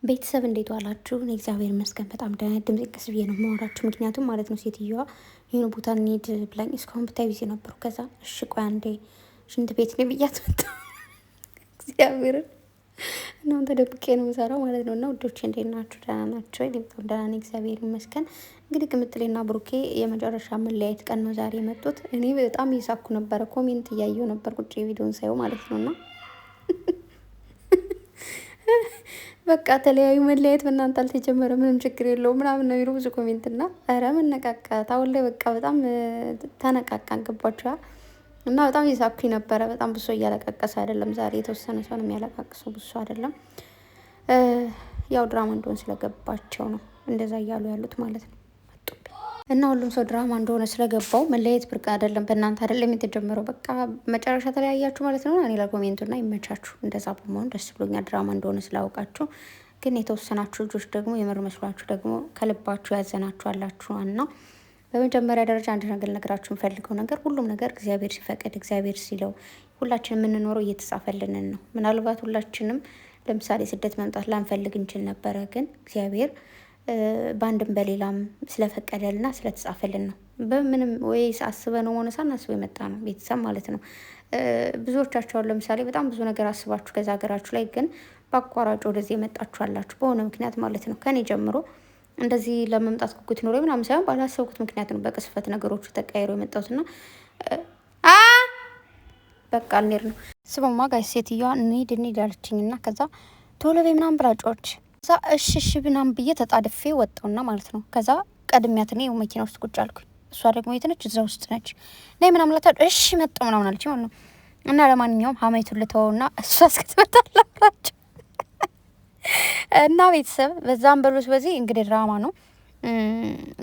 ቤተሰብ እንዴት ዋላችሁ? እኔ እግዚአብሔር ይመስገን በጣም ደህና ነኝ። ድምፄ ቀስ ብዬ ነው የማወራችሁ፣ ምክንያቱም ማለት ነው ሴትዮዋ የሆነ ቦታ እንሂድ ብላኝ እስካሁን ብታይ ቢዚ ነበሩ። ከዛ እሺ ቆይ አንዴ ሽንት ቤት ነው ብያት መጣሁ። እግዚአብሔርን እናንተ ደብቄ ነው የምሰራው ማለት ነው። እና ውዶቼ እንዴት ናችሁ? ደህና ናቸው? እኔ በጣም ደህና ነኝ እግዚአብሔር ይመስገን። እንግዲህ ቅምጥሌና ብሩኬ የመጨረሻ መለያየት ቀን ነው ዛሬ የመጡት። እኔ በጣም እየሳኩ ነበረ፣ ኮሜንት እያየሁ ነበር ቁጭ ቪዲዮን ሳየው ማለት ነው። እና በቃ ተለያዩ፣ መለያየት በእናንተ አልተጀመረ፣ ምንም ችግር የለውም ምናምን ነው የሚሉ ብዙ ኮሜንት እና ኧረ መነቃቃት አሁን ላይ በቃ በጣም ተነቃቃን። ገባችኋ? እና በጣም እየሳኩኝ ነበረ። በጣም ብሶ እያለቃቀሰ አይደለም ዛሬ፣ የተወሰነ ሰው ነው የሚያለቃቅሰው፣ ብሶ አይደለም። ያው ድራማ እንደሆነ ስለገባቸው ነው እንደዛ እያሉ ያሉት ማለት ነው። እና ሁሉም ሰው ድራማ እንደሆነ ስለገባው መለያየት ብርቅ አይደለም፣ በእናንተ አይደለም የተጀመረው። በቃ መጨረሻ ተለያያችሁ ማለት ነው። እኔ ለኮሜንቱና ይመቻችሁ። እንደዛ በመሆኑ ደስ ብሎኛል፣ ድራማ እንደሆነ ስላውቃችሁ። ግን የተወሰናችሁ ልጆች ደግሞ የምር መስሏችሁ ደግሞ ከልባችሁ ያዘናችሁ አላችሁ። እና በመጀመሪያ ደረጃ አንድ ነገር ነገራችሁ የምፈልገው ነገር፣ ሁሉም ነገር እግዚአብሔር ሲፈቅድ እግዚአብሔር ሲለው ሁላችን የምንኖረው እየተጻፈልንን ነው። ምናልባት ሁላችንም ለምሳሌ ስደት መምጣት ላንፈልግ እንችል ነበረ፣ ግን እግዚአብሔር በአንድም በሌላም ስለፈቀደልና ስለተጻፈልን ነው። በምንም ወይ አስበ ነው ሆነ ሳናስበው የመጣ ነው ቤተሰብ ማለት ነው። ብዙዎቻቸውን ለምሳሌ በጣም ብዙ ነገር አስባችሁ ከዛ ሀገራችሁ ላይ ግን በአቋራጭ ወደዚህ የመጣችሁ አላችሁ፣ በሆነ ምክንያት ማለት ነው። ከኔ ጀምሮ እንደዚህ ለመምጣት ጉጉት ኖሮ ምናምን ሳይሆን ባላሰብኩት ምክንያት ነው በቅስፈት ነገሮቹ ተቀያይሮ የመጣሁትና በቃ ልኔር ነው ስበማ ጋር ሴትዮዋ እንሂድ አለችኝና ከዛ ቶሎ በይ ምናምን ብላ ጮች ከዛ እሺ ምናምን ብዬ ተጣድፌ ወጣውና ማለት ነው። ከዛ ቀድሚያት እኔ መኪና ውስጥ ቁጭ አልኩኝ። እሷ ደግሞ የት ነች? እዛ ውስጥ ነች። ነይ ምናምን ላታ እሺ መጣሁ ምናምን አለች ማለት ነው። እና ለማንኛውም ሀሜቱን ልተወውና እሷ እስክትመጣላችሁ እና ቤተሰብ በዛም በሉት በዚህ እንግዲህ ድራማ ነው።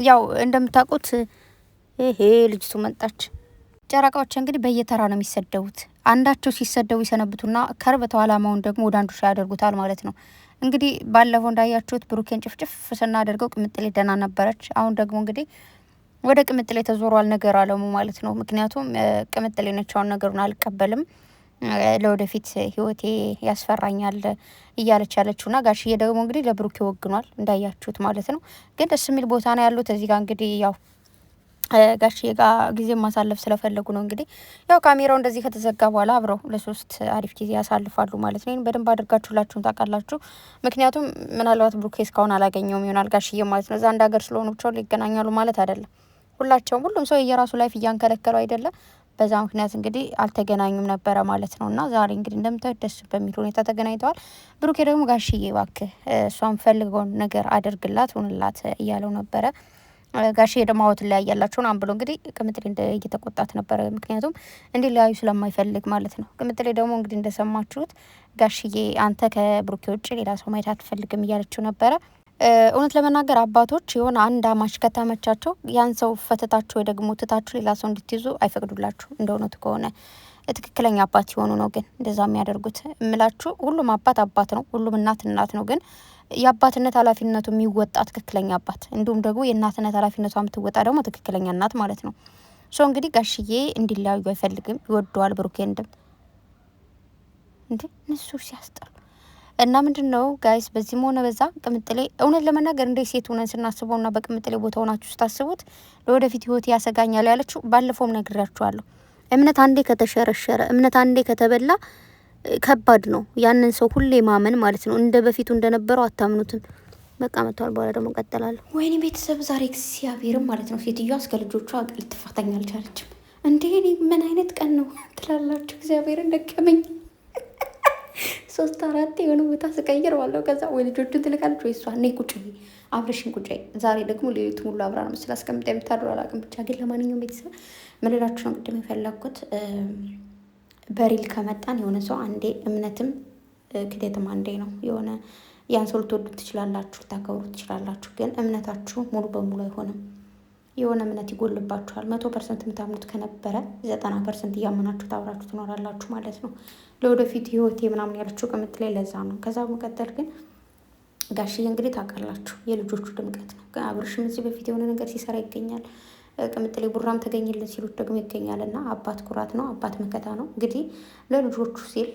ያው እንደምታውቁት ይሄ ልጅቱ መጣች። ጨረቃዎች እንግዲህ በየተራ ነው የሚሰደቡት። አንዳቸው ሲሰደቡ ይሰነብቱና ከርበተው አላማውን ደግሞ ወደ አንዱ ያደርጉታል ማለት ነው። እንግዲህ ባለፈው እንዳያችሁት ብሩኬን ጭፍጭፍ ስናደርገው ቅምጥሌ ደህና ነበረች። አሁን ደግሞ እንግዲህ ወደ ቅምጥሌ ተዞሯል ነገር አለሙ ማለት ነው። ምክንያቱም ቅምጥሌ ነቻውን ነገሩን አልቀበልም፣ ለወደፊት ህይወቴ ያስፈራኛል እያለች ያለችውና ጋሽዬ ደግሞ እንግዲህ ለብሩኬ ወግኗል እንዳያችሁት ማለት ነው። ግን ደስ የሚል ቦታ ነው ያሉት። እዚህ ጋር እንግዲህ ያው ጋሽዬ ጋር ጊዜ ማሳለፍ ስለፈለጉ ነው። እንግዲህ ያው ካሜራው እንደዚህ ከተዘጋ በኋላ አብረው ለሶስት አሪፍ ጊዜ ያሳልፋሉ ማለት ነው። በደንብ አድርጋችሁላችሁም ታውቃላችሁ። ምክንያቱም ምናልባት ብሩኬ እስካሁን አላገኘውም ይሆናል ጋሽዬ ማለት ነው። እዛ አንድ ሀገር ስለሆኑ ብቻ ይገናኛሉ ማለት አይደለም። ሁሉም ሰው የየራሱ ላይፍ እያንከለከለው አይደለም። በዛ ምክንያት እንግዲህ አልተገናኙም ነበረ ማለት ነው። እና ዛሬ እንግዲህ እንደምታዩት ደስ በሚል ሁኔታ ተገናኝተዋል። ብሩኬ ደግሞ ጋሽዬ እባክህ እሷን ፈልገውን ነገር አድርግላት ሁንላት እያለው ነበረ። ጋሽዬ ደግሞ አወት ላይ ያላችሁን አንብሎ እንግዲህ ቅምጥሌ እየተቆጣት ነበረ። ምክንያቱም እንዲለያዩ ስለማይፈልግ ማለት ነው። ቅምጥሌ ደግሞ እንግዲህ እንደሰማችሁት ጋሽዬ አንተ ከብሩኬ ውጭ ሌላ ሰው ማየት አትፈልግም እያለችው ነበረ። እውነት ለመናገር አባቶች የሆነ አንድ አማች ከተመቻቸው ያን ሰው ፈተታችሁ ወይ ደግሞ ትታችሁ ሌላ ሰው እንድትይዙ አይፈቅዱላችሁ። እንደ እውነቱ ከሆነ ትክክለኛ አባት ሲሆኑ ነው ግን እንደዛ የሚያደርጉት። እምላችሁ ሁሉም አባት ነው፣ ሁሉም እናት ነው። ግን የአባትነት ኃላፊነቱ የሚወጣ ትክክለኛ አባት፣ እንዲሁም ደግሞ የእናትነት ኃላፊነቷ የምትወጣ ደግሞ ትክክለኛ እናት ማለት ነው። ሶ እንግዲህ ጋሽዬ እንዲለያዩ አይፈልግም፣ ይወደዋል ብሩኬ እንዴ እነሱ ሲያስጠሉ እና ምንድን ነው ጋይስ፣ በዚህም ሆነ በዛ ቅምጥሌ እውነት ለመናገር እንደ ሴት ሆነን ስናስበው ና በቅምጥሌ ቦታ ሆናችሁ ስታስቡት ለወደፊት ህይወት ያሰጋኛል ያለችው ባለፈውም ነግሬያችኋለሁ። እምነት አንዴ ከተሸረሸረ፣ እምነት አንዴ ከተበላ ከባድ ነው ያንን ሰው ሁሌ ማመን ማለት ነው። እንደ በፊቱ እንደነበረው አታምኑትም። በቃ መጥቷል። በኋላ ደግሞ ቀጥላለሁ። ወይኔ ቤተሰብ ዛሬ እግዚአብሔርም ማለት ነው ሴትዮዋ እስከ ልጆቿ ልትፋታኝ አልቻለችም። እንዴ ምን አይነት ቀን ነው ትላላችሁ? እግዚአብሔርን ደከመኝ። 3-4 የሆነ ቦታ ስቀይር ባለው ከዛ ወይ ልጆቹን ትልካለች ወይ እሷ እኔ ቁጭ አብረሽን ቁጭ። ዛሬ ደግሞ ሌሊቱ ሙሉ አብራ ነው ምስል አስቀምጣ የምታድሩ አላውቅም። ብቻ ግን ለማንኛውም ቤተሰብ ምንላችሁ ነው ቅድም የፈለግኩት በሪል ከመጣን የሆነ ሰው አንዴ እምነትም ክደትም አንዴ ነው። የሆነ ያን ሰው ልትወዱት ትችላላችሁ፣ ልታከብሩት ትችላላችሁ። ግን እምነታችሁ ሙሉ በሙሉ አይሆንም። የሆነ እምነት ይጎልባችኋል። 100% የምታምኑት ከነበረ 90% እያመናችሁ ታብራችሁ ትኖራላችሁ ማለት ነው። ለወደፊት ህይወቴ ምናምን ያለችው ቅምጥሌ ለዛ ነው። ከዛ መቀጠል ግን ጋሽዬ እንግዲህ ታውቃላችሁ የልጆቹ ድምቀት ነው። አብርሽም እዚህ በፊት የሆነ ነገር ሲሰራ ይገኛል። ቅምጥሌ ቡራም ተገኝልን ሲሉት ደግሞ ይገኛል። እና አባት ኩራት ነው፣ አባት መከታ ነው። እንግዲህ ለልጆቹ ሲል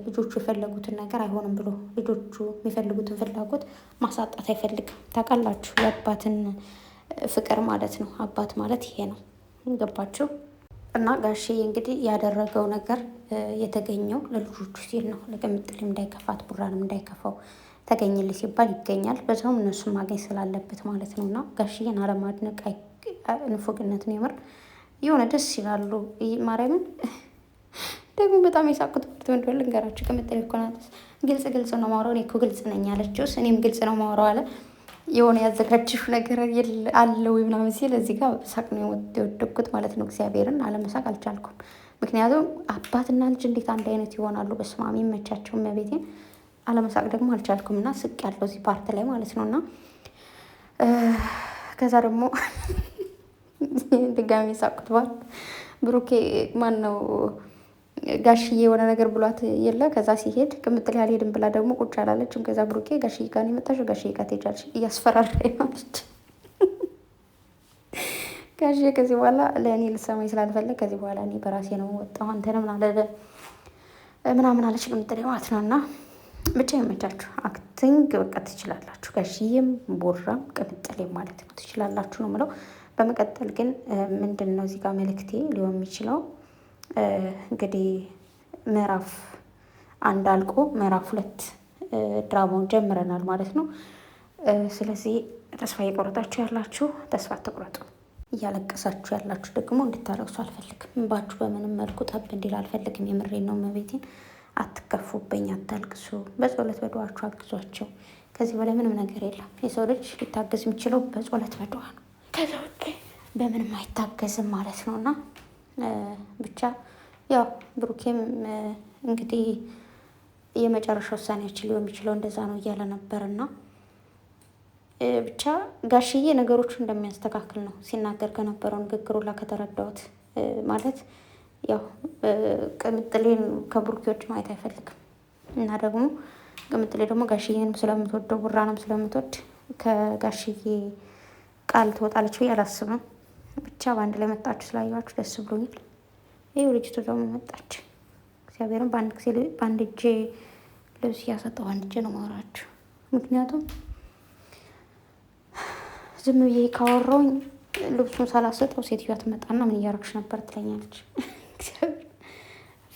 ልጆቹ የፈለጉትን ነገር አይሆንም ብሎ ልጆቹ የሚፈልጉትን ፍላጎት ማሳጣት አይፈልግም። ታውቃላችሁ የአባትን ፍቅር ማለት ነው። አባት ማለት ይሄ ነው። ገባችሁ? እና ጋሽዬ እንግዲህ ያደረገው ነገር የተገኘው ለልጆቹ ሲል ነው። ለቅምጥሌም እንዳይከፋት ቡራንም እንዳይከፋው ተገኝልኝ ሲባል ይገኛል። በዛውም እነሱን ማግኘት ስላለበት ማለት ነው። እና ጋሽዬን አለማድነቅ ንፉግነት ነው። የምር የሆነ ደስ ይላሉ። ማርያምን ደግሞ በጣም የሳቁት ፓርት ምን እንደሆነ ልንገራችሁ። ቅምጥሌ እኮ ናት ግልጽ ግልጽ ነው ማውራው፣ እኔ እኮ ግልጽ ነኝ አለችውስ። እኔም ግልጽ ነው ማውራው አለ። የሆነ ያዘጋጅሽ ነገር አለ ወይ ምናምን ሲል እዚህ ጋር ሳቅ ነው የወደኩት ማለት ነው። እግዚአብሔርን አለመሳቅ አልቻልኩም። ምክንያቱም አባትና ልጅ እንዴት አንድ አይነት ይሆናሉ? በስመ አብ ይመቻቸው። እመቤቴን አለመሳቅ ደግሞ አልቻልኩም እና ስቅ ያለው እዚህ ፓርት ላይ ማለት ነው። እና ከዛ ደግሞ ድጋሚ ሳቁት ፓርት ብሩኬ ማን ነው ጋሽዬ የሆነ ነገር ብሏት የለ ከዛ ሲሄድ ቅምጥሌ አልሄድም ብላ ደግሞ ቁጭ አላለችም። ከዛ ብሩኬ ጋሽዬ ጋር ነው የመጣሽው፣ ጋሽዬ ጋር ትሄጃለሽ እያስፈራራኝ ማለች። ጋሽዬ ከዚህ በኋላ ለእኔ ልሰማኝ ስላልፈለግ ከዚህ በኋላ እኔ በራሴ ነው ወጣሁ አንተንም ምናምን አለች ቅምጥሌ ማለት ነው። እና ብቻ ይመቻችሁ። አክቲንግ በቃ ትችላላችሁ። ጋሽዬም ቦራም ቅምጥሌም ማለት ነው ትችላላችሁ ነው የምለው። በመቀጠል ግን ምንድን ነው እዚህ ጋር መልእክቴ ሊሆን የሚችለው እንግዲህ ምዕራፍ 1 አልቆ ምዕራፍ 2 ድራማውን ጀምረናል ማለት ነው። ስለዚህ ተስፋ እየቆረጣችሁ ያላችሁ ተስፋ አትቁረጡ። እያለቀሳችሁ ያላችሁ ደግሞ እንድታረቅሱ አልፈልግም። እንባችሁ በምንም መልኩ ጠብ እንዲል አልፈልግም። የምሬን ነው። መቤቴን አትከፉብኝ፣ አታልቅሱ። በጸሎት በዱዓችሁ አግዟቸው። ከዚህ በላይ ምንም ነገር የለም። የሰው ልጅ ሊታገዝ የሚችለው በጸሎት በዱዓ ነው። ከዛ ውጭ በምንም አይታገዝም ማለት ነው። እና ብቻ ያው ብሩኬም እንግዲህ የመጨረሻ ውሳኔያችን ሊሆን የሚችለው እንደዛ ነው እያለ ነበርና ብቻ ጋሽዬ ነገሮቹ እንደሚያስተካክል ነው ሲናገር ከነበረው ንግግሩ ላ ከተረዳሁት ማለት ያው ቅምጥሌን ከብሩኬዎች ማየት አይፈልግም እና ደግሞ ቅምጥሌ ደግሞ ጋሽዬንም ስለምትወደው ቡራንም ስለምትወድ ከጋሽዬ ቃል ትወጣለች ብዬ አላስብም። ብቻ በአንድ ላይ መጣችሁ ስላየኋችሁ ደስ ብሎኛል። ይኸው ልጅቱ ደግሞ መጣች። እግዚአብሔርን በአንድ እጄ ልብስ እያሰጠው በአንድ እጄ ነው ማወራችሁ። ምክንያቱም ዝም ብዬ ካወራሁኝ ልብሱን ሳላሰጠው ሴትዮዋ ትመጣና ምን እያረግሽ ነበር ትለኛለች።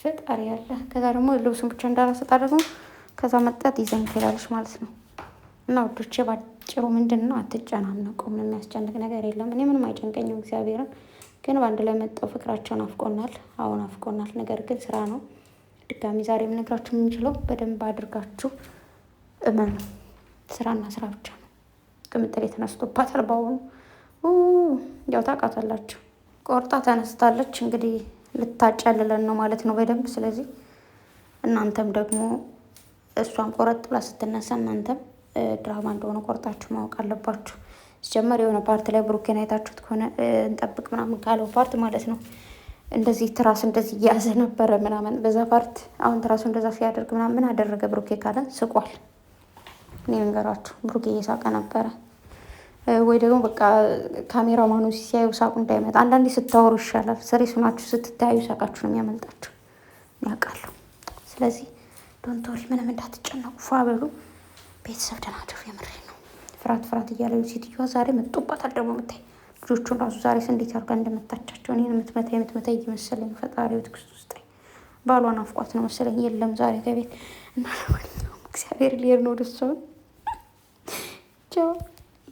ፈጣሪ ያለ። ከዛ ደግሞ ልብሱን ብቻ እንዳላሰጣ ደግሞ ከዛ መጣት ይዘኝ ትላለች ማለት ነው። እና ወዶቼ ባጭሩ ምንድን ነው አትጨናነቁ። ምንም የሚያስጨንቅ ነገር የለም። እኔ ምንም አይጨንቀኝም እግዚአብሔርን። ግን በአንድ ላይ መጣው ፍቅራቸውን አፍቆናል። አሁን አፍቆናል። ነገር ግን ስራ ነው። ድጋሚ ዛሬ የምነግራችሁ የምንችለው በደንብ አድርጋችሁ እመኑ። ስራና ስራ ብቻ ነው። ቅምጥሌ ተነስቶባታል። በአሁኑ ያው ታውቃታላችሁ፣ ቆርጣ ተነስታለች። እንግዲህ ልታጨልለን ነው ማለት ነው በደንብ። ስለዚህ እናንተም ደግሞ እሷን ቆረጥ ብላ ስትነሳ እናንተም ድራማ እንደሆነ ቆርጣችሁ ማወቅ አለባችሁ። ሲጀመር የሆነ ፓርት ላይ ብሩኬን አይታችሁት ከሆነ እንጠብቅ ምናምን ካለው ፓርት ማለት ነው እንደዚህ ትራስ እንደዚህ እያያዘ ነበረ ምናምን በዛ ፓርት። አሁን ትራሱ እንደዛ ሲያደርግ ምናምን ምን አደረገ ብሩኬ ካለ ስቋል። እኔ መንገራችሁ ብሩኬ እየሳቀ ነበረ ወይ ደግሞ በቃ ካሜራማኑ ሲያዩ ሳቁ እንዳይመጣ። አንዳንዴ ስታወሩ ይሻላል። ሰሪ ሆናችሁ ስትታዩ ሳቃችሁ ነው የሚያመልጣችሁ ያውቃለሁ። ስለዚህ ዶንቶሪ ምንም እንዳትጨነቁ ፏ በሉ። ቤተሰብ ደህና ደሩ። የምሬ ነው። ፍርሃት እያለ ሴትዮዋ ዛሬ መጦባታል። ደግሞ ምታይ ልጆቹን ራሱ ዛሬ እንዴት አድርጋ እንደመታቻቸው እኔን የምትመታ እየመሰለኝ ፈጣሪው ትዕግስት ውስጥ ባሏን አፍቋት ነው መሰለኝ። የለም ዛሬ ከቤት እና ለማንኛውም እግዚአብሔር ሊሄድ ነው ወደ እሷ ቻው።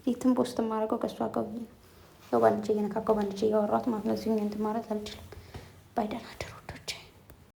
የትም ፖስት የማደርገው ከእሷ ጋር ነው። ያው ባንቺ እየነካካው ባንቺ እያወራሁት ማለት ነው። እዚሁ እንትን ማለት አልችልም። ባይ ደህና ደሩ።